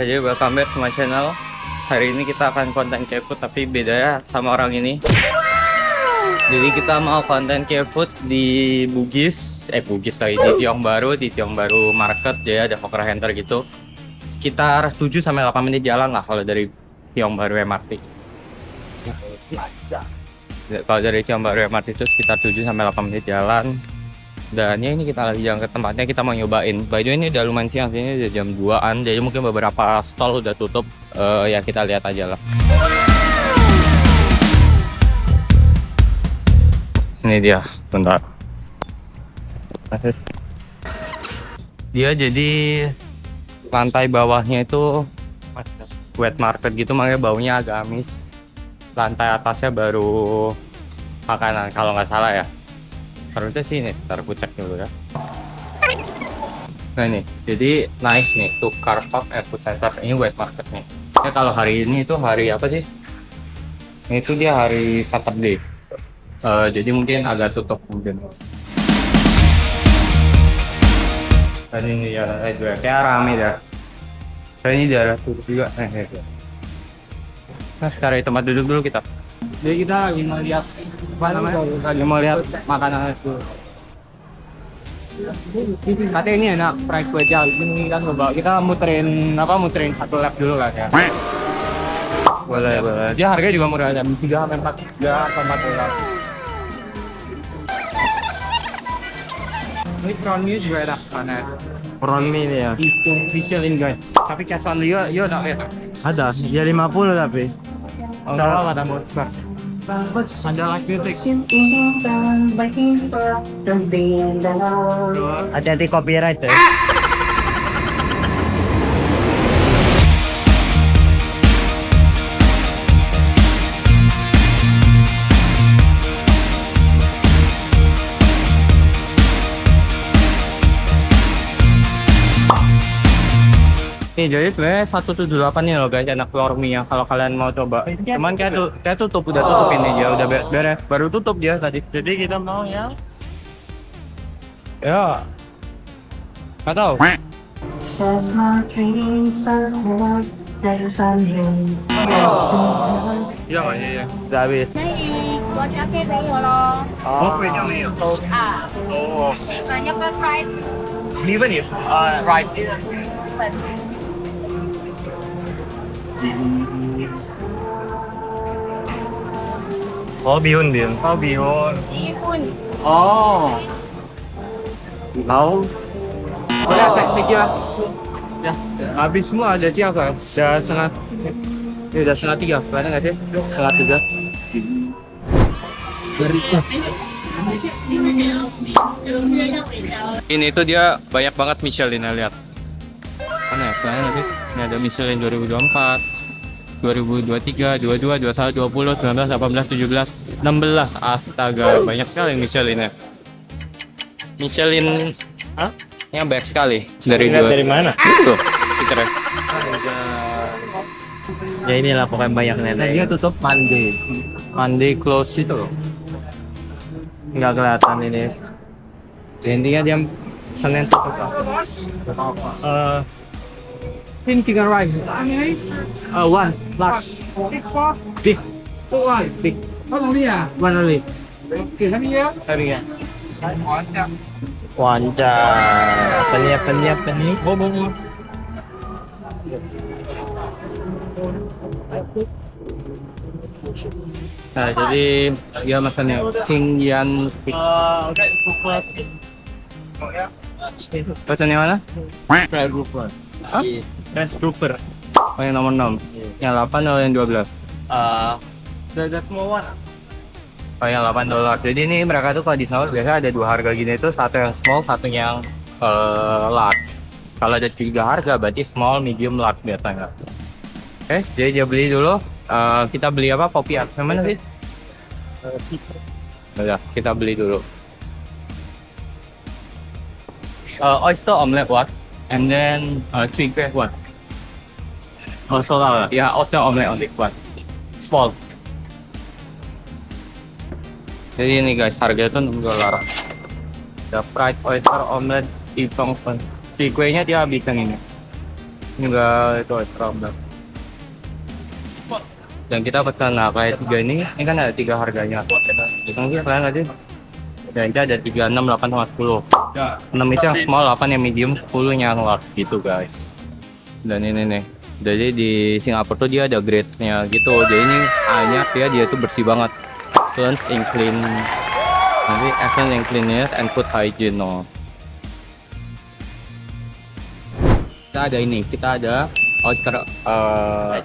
jadi welcome back to my channel. Hari ini kita akan konten K-food tapi bedanya sama orang ini. Jadi kita mau konten K-food di Bugis lagi di Tiong Baru Market. Jadi ada Hawker Center gitu. Sekitar 7 sampai 8 menit jalan lah kalau dari Tiong Baru MRT. Kalau dari Tiong Baru MRT itu sekitar 7 sampai 8 menit jalan. Dan ya ini kita lagi jalan ke tempatnya, kita mau nyobain. By the way ini udah lumayan siang, ini udah jam 2-an. Jadi mungkin beberapa stall udah tutup. Ya kita lihat aja lah. Ini dia, bentar. Dia jadi lantai bawahnya itu wet market gitu, makanya baunya agak amis. Lantai atasnya baru makanan kalau nggak salah ya. Harusnya sih nih, ntar aku cek dulu ya. Nah nih, jadi naik nih tuh Car Park Food Center, ini wet market nih. Ya kalau hari ini itu hari apa sih? Ini tuh dia hari Saturday. Jadi mungkin agak tutup mungkin. Dan ini ya, juga kayak rame dah. Saya ini daerah tutup juga. Nah sekarang di tempat duduk dulu kita. Jadi kita lagi melihat Lagi mau lihat makanan itu. katanya ini enak fried kue tiaw. Ini kan coba kita muterin satu lap dulu kan ya. Boleh. Dia harganya juga murah, jam 3 sampai 4 dolar. Ini prawn mie juga enak karena Prawn mie ini ya. itu Michelin guys. Tapi casual dia udah enak. Ada, ya 50 tapi. Oh, enggak apa tamu. Ada lagi trik. Hati-hati copyright ya. Nih jadi sebenarnya 178 nih loh guys, enak telur mie ya kalau kalian mau coba. Cuman kayak tutup, udah tutupin aja, udah beres, baru tutup dia tadi. Jadi kita mau ya. Ya. Nggak tahu. Iya. Sudah habis. 我加菲给我喽。 Oh, kue没有。啊， Oh. 要个 fried 米粉你rice。Oh bihun. Oh bihun. 一份。 Oh. Tahu. Udah tekniknya. Ya, habis semua ada siang soalnya. Udah setengah 3, kelihatan nggak sih? Setengah 3. Ini tuh dia banyak banget Michelin, lihat. Mana ya? Kelihatan nggak sih? Ini ada Michelin 2024, 2023, 22, 21, 20, 19, 18, 17, 16. Astaga, banyak sekali Michelinnya. Michelin, yang banyak sekali. Dari mana? Tuh, stikernya. Ya inilah pokoknya banyak Nah, nenek. dia tutup Monday close itu loh. Nggak kelihatan ini. intinya dia Senin tutup. Thin chicken rice. One large. Big. Big. One only. Sorry ya. Wanca. Apa nih? Nah, jadi dia makannya King Yan. Pesannya mana? Fried grouper. Hah? Rice grouper. Oh yang nomor 6. Yang 8 atau yang 12? The small one. Oh yang $8. Jadi ini mereka tuh kalau di sana biasanya ada dua harga gini itu, satu yang small, satu yang large. Kalau ada 3 harga berarti small, medium, large biasanya. Oke, jadi dia beli dulu. Kita beli apa? Kopi apa? Yang mana sih? Ya, kita beli dulu. Oyster omelette what? And then three grape what? Also yeah, oyster omelette only what? Small. Jadi ini guys, harganya tuh $6. The fried oyster omelette itong si kuenya dia habisan ini. Enggak itu extra benar. Dan kita pesan nah kayak 3 ini kan ada 3 harganya. Mungkin kalian nggak sih? Dan itu ada 3, 6, 8 sama 10. 6 itu yang small, 8 yang medium, 10 yang large gitu guys. Dan ini nih. Jadi di Singapura tuh dia ada grade-nya gitu. Jadi ini A-nya dia tuh bersih banget. Excellence in clean. Nanti excellence in cleanliness and food hygiene no. Kita ada ini, kita ada oyster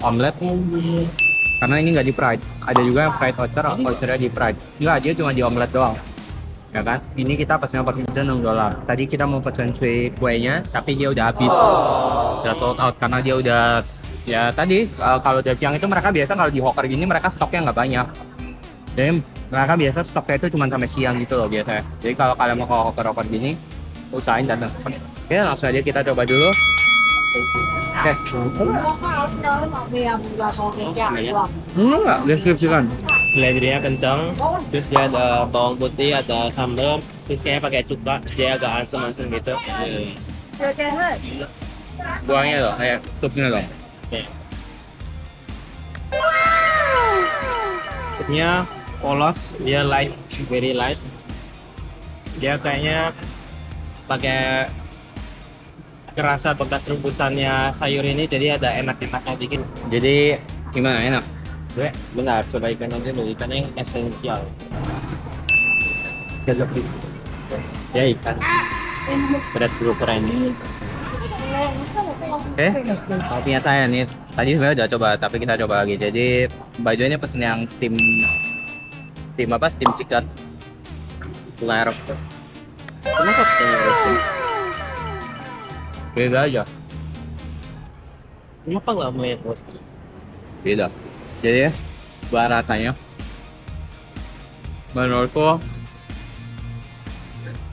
omelet. Karena ini nggak di fried. Ada juga yang fried oyster, oysternya di fried. Enggak, dia cuma di omelet doang. Ya kan? Ini kita pesan per pizza $6. Tadi kita mau pesan kuenya, tapi dia udah habis. Udah sold out karena dia udah ya tadi kalau udah siang itu mereka biasa kalau di hawker gini mereka stoknya nggak banyak. Jadi mereka biasa stoknya itu cuma sampai siang gitu loh biasanya. Jadi kalau kalian mau ke hawker gini, usahain datang. Oke, langsung aja kita coba dulu. Oke. Enggak, deskripsikan. Seledrinya kencang, terus dia ada bawang putih, ada sambal, terus kayaknya pakai cuka, dia agak asam-asam gitu. Buangnya loh, kayak supnya loh. Supnya polos, dia light, very light. Dia kayaknya pakai kerasa bekas rebusannya sayur ini, jadi ada enak-enaknya dikit. Jadi gimana enak? Gue benar, coba ikannya dulu, ikannya yang esensial. Ya ikan berat berukuran ini. Oke, kopinya saya nih. Tadi sebenarnya udah coba, tapi kita coba lagi. Jadi baju ini pesen yang steam apa? Steam chicken. Layer. Kenapa pakai roasting? Beda aja. Kenapa nggak mau yang roasting? Beda. Jadi buat rasanya menurutku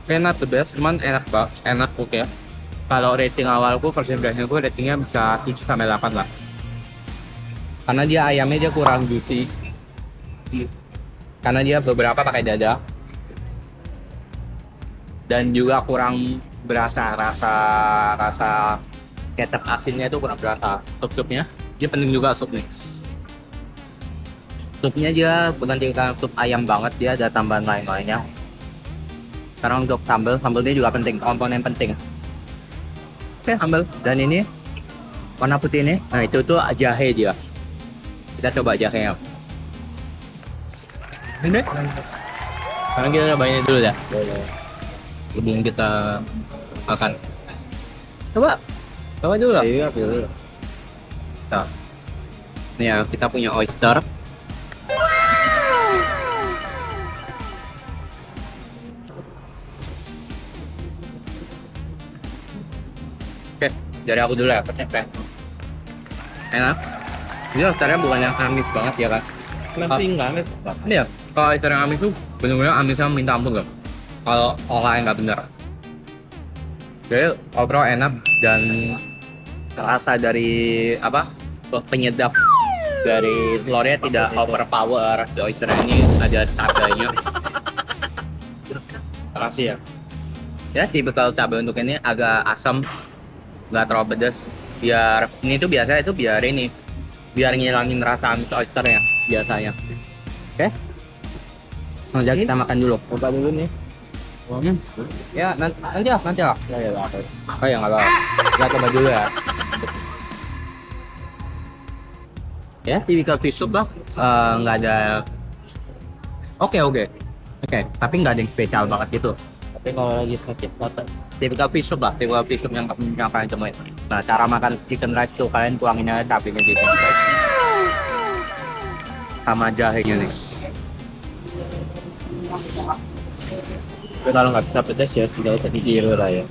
enak the best, cuman enak banget, enak oke ya. Kalau rating awalku first impression gue ratingnya bisa 7-8 lah. Karena dia ayamnya dia kurang juicy. Karena dia beberapa pakai dada. Dan juga kurang berasa rasa kecap asinnya itu kurang berasa. Untuk supnya, dia penting juga sup nih. Supnya dia bukan tinggal sup ayam banget, dia ada tambahan lain-lainnya. Karena untuk sambalnya juga penting, komponen penting. Oke, sambal. Dan ini warna putih ini, nah itu tuh jahe dia. Kita coba jahenya. Ini. Sekarang kita cobain dulu ya. Sebelum kita makan. Coba dulu lah. Iya, dulu. Nah, ini ya kita punya oyster. Oke, dari aku dulu ya, percaya. Enak. Ini oysternya bukan yang amis banget ya kan? Nanti enggak, Mas. Ini ya, kalau oyster yang amis tuh bener-bener amisnya minta ampun loh. Kalau olahnya nggak bener. Jadi overall enak dan rasa dari apa penyedap dari telurnya tidak overpower. Si oyster ini ada cabenya. Makasih ya. Ya tipikal cabai untuk ini agak asam, nggak terlalu pedas. Biar ini tuh biasanya itu biar ngilangin rasa amis oysternya biasanya. Oke. Langsung aja kita makan dulu. Coba dulu nih. Ya nanti lah. Ya ya lah. Oh ya nggak apa-apa. Kita coba dulu ya. Ya tipikal fish soup lah. Nggak ada. Oke. Tapi nggak ada yang spesial banget gitu. Tapi kalau lagi sakit mata, Tipikal fish soup lah. Tipikal fish soup yang kalian temuin. Nah cara makan chicken rice tuh kalian tuangin aja cabenya di chicken rice. Sama jahenya nih. tapi kalau nggak bisa pedas ya tidak usah ditiru lah ya.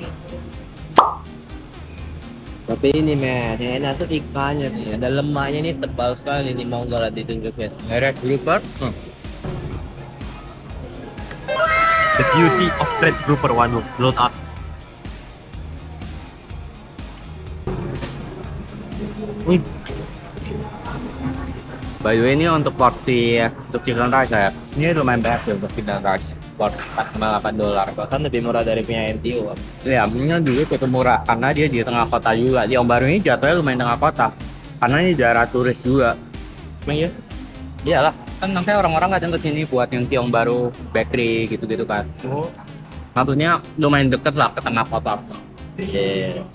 Tapi ini men, yang enak tuh ikannya nih, ada lemaknya nih tebal sekali nih, mau nggak lah ditunjukin. Red grouper. The beauty of red grouper one blown up. By the way, ini untuk porsi untuk chicken rice ya. Ini lumayan banyak ya untuk chicken rice. Porsi $4,8. Bahkan lebih murah dari punya MTU. Ya, ini dulu cukup murah karena dia di tengah kota juga. Di Tiong Bahru ini jatuhnya lumayan tengah kota. Karena ini daerah turis juga. Emang ya? Iyalah, kan nanti orang-orang kadang kesini buat yang Tiong Bahru bakery gitu-gitu kan. Oh. Maksudnya lumayan deket lah ke tengah kota. Iya.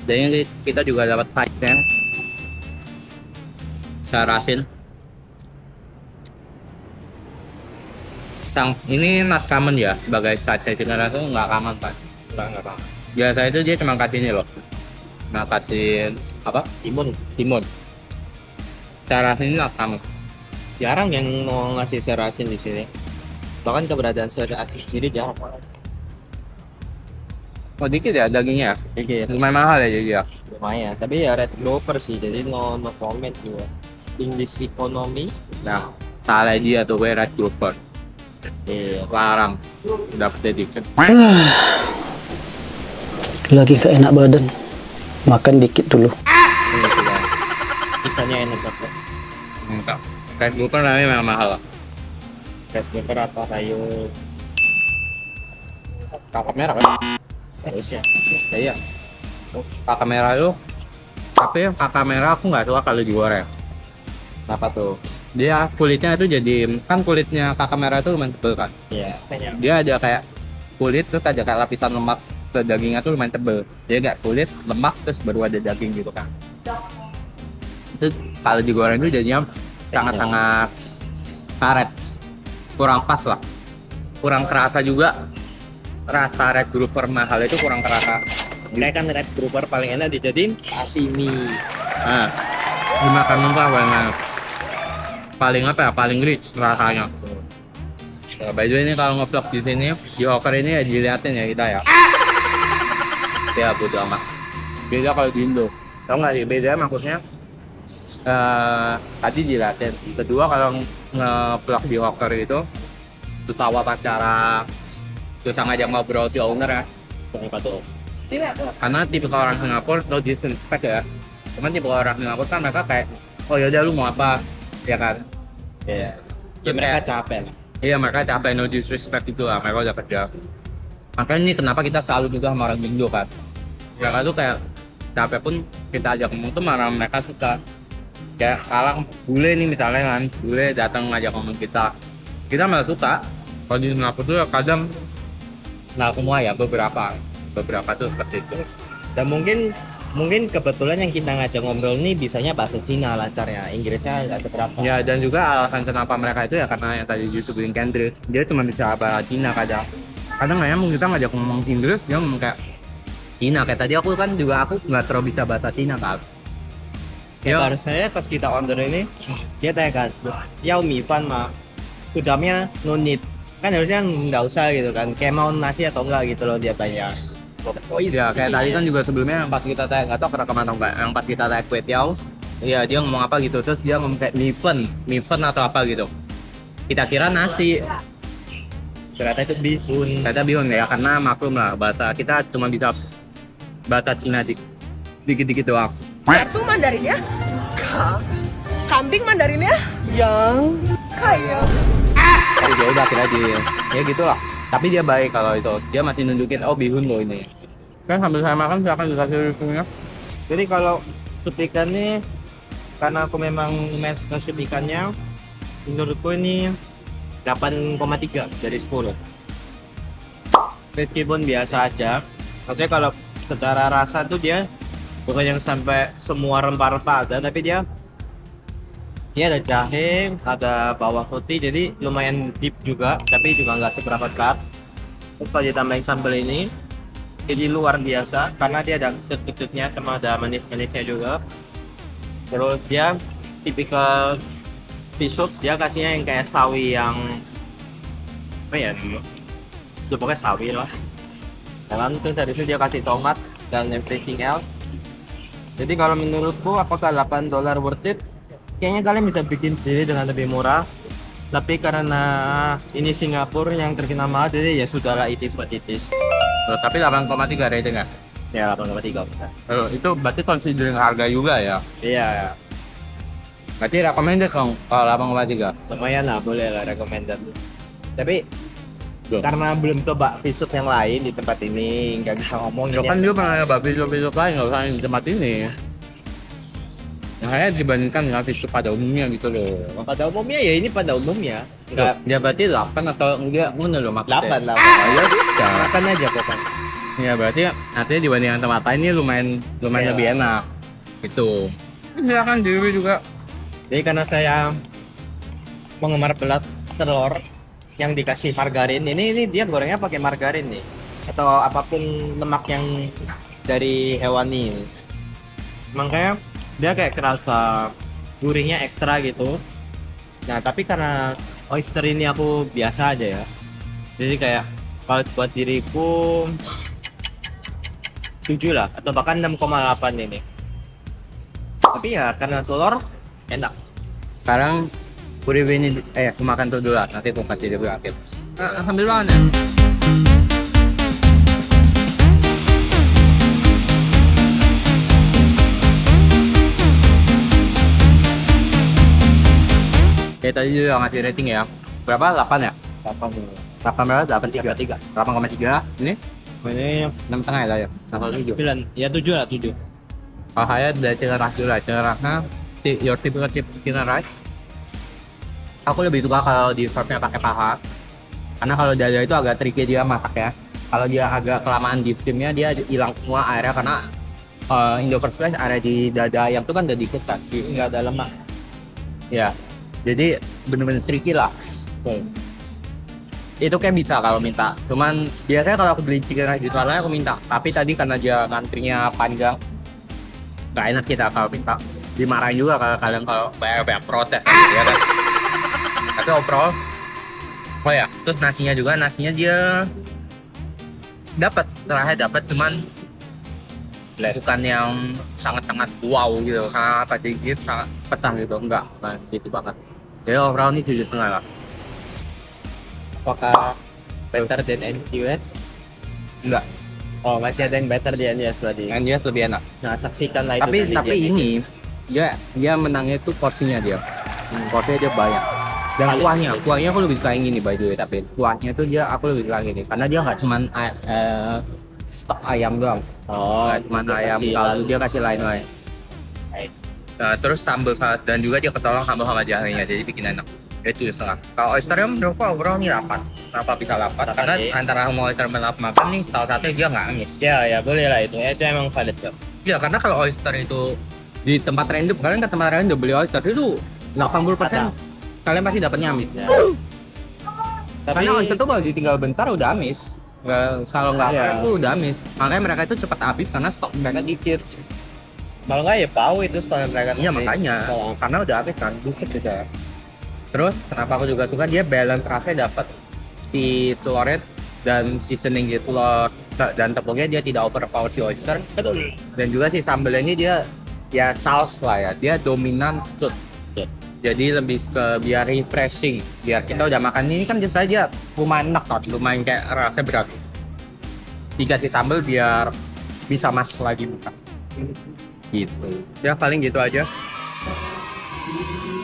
Dan ini kita juga dapat side-nya. Sarasin. Ini nas common ya sebagai side chicken rice itu nggak common kan? Enggak apa. Biasa itu dia cuma kasih ini loh. Nah kasih apa? Timun. Timun. Sarasin ini nas common. Jarang yang mau ngasih serasin di sini. Bahkan keberadaan serasin di sini jarang. Oh dikit ya dagingnya. Dikit. Lumayan mahal ya jadi ya. Lumayan. Tapi ya red grouper sih. Jadi no comment juga. English economy. Nah salah dia tuh gue red grouper. Iya. Larang dapet dikit. Lagi gak enak badan, makan dikit dulu. Ini sudah. Ikannya enak banget. Enggak. Red grouper namanya memang mahal. Red grouper atau kayu. Kakap merah kan? Terus ya. Iya. Kakak merah itu. Tapi kakak merah aku nggak suka kalau digoreng. Kenapa tuh? Dia kulitnya itu jadi kan kulitnya kakak merah itu lumayan tebel kan. Iya. Kayaknya. Dia ada kayak kulit terus ada kayak lapisan lemak ke dagingnya tuh lumayan tebel. Dia nggak kulit lemak terus baru ada daging gitu kan. Itu kalau digoreng itu jadinya sangat-sangat karet. Kurang pas lah. Kurang kerasa juga. Rasa red grouper mahal itu kurang kerasa. Ini kan red grouper paling enak dijadiin sashimi. Nah, dimakan mentah banget. Paling apa ya? Paling rich rasanya. Nah, by the way ini kalau nge-vlog di sini, di Hawker ini ya diliatin ya kita ya. Ya bodo amat. Beda kalau di Indo. Tau nggak sih? Beda maksudnya. Tadi diliatin. Kedua kalau nge-vlog di Hawker itu, tertawa pas cara terus ngajak ngobrol si owner ya. Kenapa tuh? Karena tipe orang Singapura no disrespect ya. Cuman tipe orang Singapura kan mereka kayak oh yaudah lu mau apa ya kan. Iya. Ya, Terus mereka kayak, capek lah. iya mereka capek no disrespect itu lah, mereka udah kerja. Makanya ini kenapa kita selalu juga sama orang Indo kan. Mereka tuh kayak capek pun kita ajak ngomong tuh marah mereka suka. Kayak kalah bule nih misalnya kan, bule datang ngajak ngomong kita malah suka. Kalau di Singapura tuh kadang nggak semua ya, beberapa tuh seperti itu. Dan mungkin kebetulan yang kita ngajak ngobrol ini bisanya bahasa Cina lancarnya, Inggrisnya nggak keberapa. Ya dan juga alasan kenapa mereka itu ya karena yang tadi Yusuf bilang Kendrick, dia cuma bisa bahasa Cina kadang nggak nyambung kita ngajak ngomong Inggris dia ngomong kayak Cina. Kayak tadi aku nggak terlalu bisa bahasa Cina kan. Ya baru saya pas kita order ini dia tanya kan, yao mi fan mah, ucapnya no need. Kan harusnya nggak usah gitu kan, kayak mau nasi atau enggak gitu loh dia tanya. Oh Ya kayak tadi kan juga sebelumnya yang pas kita tanya nggak tahu kerekam atau enggak, yang pas kita tanya kue tiaw, ya dia ngomong apa gitu terus dia ngomong kayak mifen atau apa gitu. Kita kira nasi, Ternyata itu bihun. ternyata bihun ya karena maklum lah bahasa kita cuma bisa bahasa Cina dikit-dikit doang. Satu Mandarinnya, kambing Mandarinnya, yang kayak. Tapi dia udah kira ya gitulah. Tapi dia baik kalau itu, dia masih nunjukin oh bihun loh ini. Kan sambil saya makan silakan dikasih reviewnya. Jadi kalau sup ikan nih, karena aku memang main suka sup ikannya, menurutku ini 8,3 dari 10. Meskipun biasa aja, maksudnya kalau secara rasa tuh dia bukan yang sampai semua rempah-rempah ada, tapi dia ada jahe, ada bawang putih, jadi lumayan deep juga, tapi juga nggak seberapa berat. Terus kalau ditambahin sambal ini, jadi luar biasa karena dia ada kecut-kecutnya sama ada manis-manisnya juga. Terus dia tipikal fish soup, dia kasihnya yang kayak sawi yang apa ya namanya? Itu pokoknya sawi lah. Dan terus dari itu dia kasih tomat dan everything else. Jadi kalau menurutku apakah $8 worth it? Kayaknya kalian bisa bikin sendiri dengan lebih murah. Tapi karena ini Singapura yang terkenal mahal, jadi ya sudahlah it is what it is. Loh, tapi 8,3 rating ya? Ya 8,3 kita. Itu berarti considering harga juga ya. Iya, Berarti recommended kalau 8,3. lumayan lah, boleh lah recommended. Tapi Loh. karena belum coba fish soup yang lain di tempat ini, nggak bisa ngomong. Ya kan dia pernah nyoba video-video lain, nggak usah yang di tempat ini. Yang saya dibandingkan dengan fish soup pada umumnya gitu loh. Pada umumnya ya ini pada umumnya. Enggak Ya berarti 8 atau enggak, mana lo maksudnya? 8 lah. Ya bisa. Makan aja pokoknya. Ya berarti artinya dibandingkan tempat lain ini lumayan Iya. lebih enak. Itu. Silakan diri juga. Jadi karena saya penggemar belat telur yang dikasih margarin, ini dia gorengnya pakai margarin nih atau apapun lemak yang dari hewani. Makanya dia kayak kerasa gurihnya ekstra gitu. Nah tapi karena oyster ini aku biasa aja ya, jadi kayak kalau buat diriku 7 lah atau bahkan 6,8 ini. Tapi ya karena telur enak. Sekarang Puri ini aku makan tuh dulu lah, nanti aku kasih dia berakhir. Sambil makan ya. Oke, tadi juga ngasih rating ya. Berapa? 8 ya? 8 8 berapa? 8,3. 8,3. Ini ini 6,5 ya lah ya. 1,7. 9 ya 7 lah 7. Kalau saya dari chicken rice dulu lah. Chicken rice-nya your typical chicken rice. Aku lebih suka kalau di serve-nya pakai paha. Karena kalau dada itu agak tricky dia masak ya. Kalau dia agak kelamaan di steam-nya dia hilang semua airnya karena in the first place area di dada ayam itu kan udah dikit kan, nggak ada lemak. Ya, jadi bener-bener tricky lah. Itu kayak bisa kalau minta. Cuman biasanya kalau aku beli chicken rice di tempat lain aku minta. Tapi tadi karena dia ngantrinya panjang, nggak enak kita kalau minta. Dimarahin juga kalau kalian kalau banyak protes gitu ya kan. Tapi overall, oh ya, terus nasinya dia dapat, terakhir dapat, cuman bukan yang sangat-sangat wow gitu, sangat sedikit, sangat pecah gitu, enggak, nah gitu banget. Jadi overall ini 7,5 lah. Apakah better than NUS? Enggak, Oh masih ada yang better di NUS berarti. yang dia lebih enak. Nah saksikan lah itu. Tapi nanti dia. ini dia menangnya itu porsinya dia. Porsinya dia banyak. Dan kuahnya aku lebih suka yang ini by the way, tapi kuahnya tuh aku lebih suka yang ini karena dia nggak cuman stok ayam doang. Oh Nggak cuman ayam, kalau dia kasih lain-lain. Nah, terus sambal dan juga dia ketolong sambal sama jahenya, jadi bikin enak. Itu setengah. Kalau oysternya menurutku overall ini 8. Kenapa bisa 8? Karena antara mau oyster makan nih, salah satunya dia nggak amis. ya boleh lah itu. Itu emang valid kok. Ya karena kalau oyster itu di tempat random, kalian ke tempat random beli oyster itu 80% kalian pasti dapatnya amis. Ya. Karena oyster tuh kalau ditinggal bentar udah amis. Kalau nggak Iya. itu udah amis. Makanya mereka itu cepat habis karena stok mereka dikit. Kalau nggak ya bau itu setelah mereka. Iya makanya, karena udah habis kan, buset bisa. Terus kenapa aku juga suka dia balance rasanya dapat si telurnya dan seasoning di telur dan tepungnya dia tidak overpower si oyster. Betul. Dan juga si sambelnya ini dia ya saus lah ya, dia dominan tuh. Jadi lebih ke biar refreshing, biar kita udah makan ini kan biasa aja lumayan enak kan, lumayan kayak rasanya berat. Dikasih sambal biar bisa masuk lagi bukan. Gitu. Ya paling gitu aja.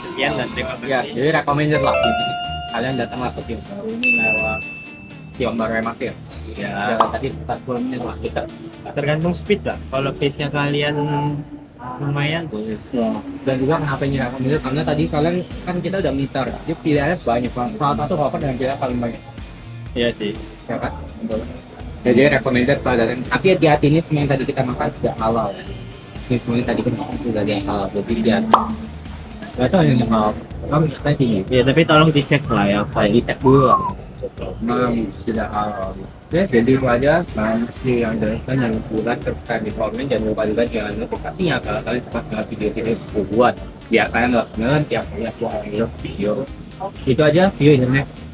Sekian dan terima kasih. Ya, jadi recommended lah. Kalian datanglah ke tim. Lewat Tiong Baru Emak ya. Ya. Jalan tadi 40 menit lah kita. Tergantung speed lah. Kalau pace-nya kalian lumayan tuh. Dan juga kenapa ini recommended karena tadi kalian kan kita udah meter. Dia pilihannya banyak banget. Salah satu hopper dengan pilihan paling banyak. Iya sih. Ya kan? Jadi recommended kalian. Tapi hati-hati ini semua yang tadi kita makan tidak halal. Ini semua yang tadi kita makan sudah ada yang halal. Jadi dia nggak tahu yang halal. Kamu bisa tinggi. Ya tapi tolong dicek lah ya. Kayak di tag dulu lah. Memang tidak halal. Ya, jadi itu aja. Banyak sih yang jelaskan yang bulan subscribe di komen. Jangan lupa juga jangan notifikasinya kalau kalian suka dengan video-video yang buat. Biar kalian nggak ketinggalan tiap kali aku upload video. Itu aja. See you in the next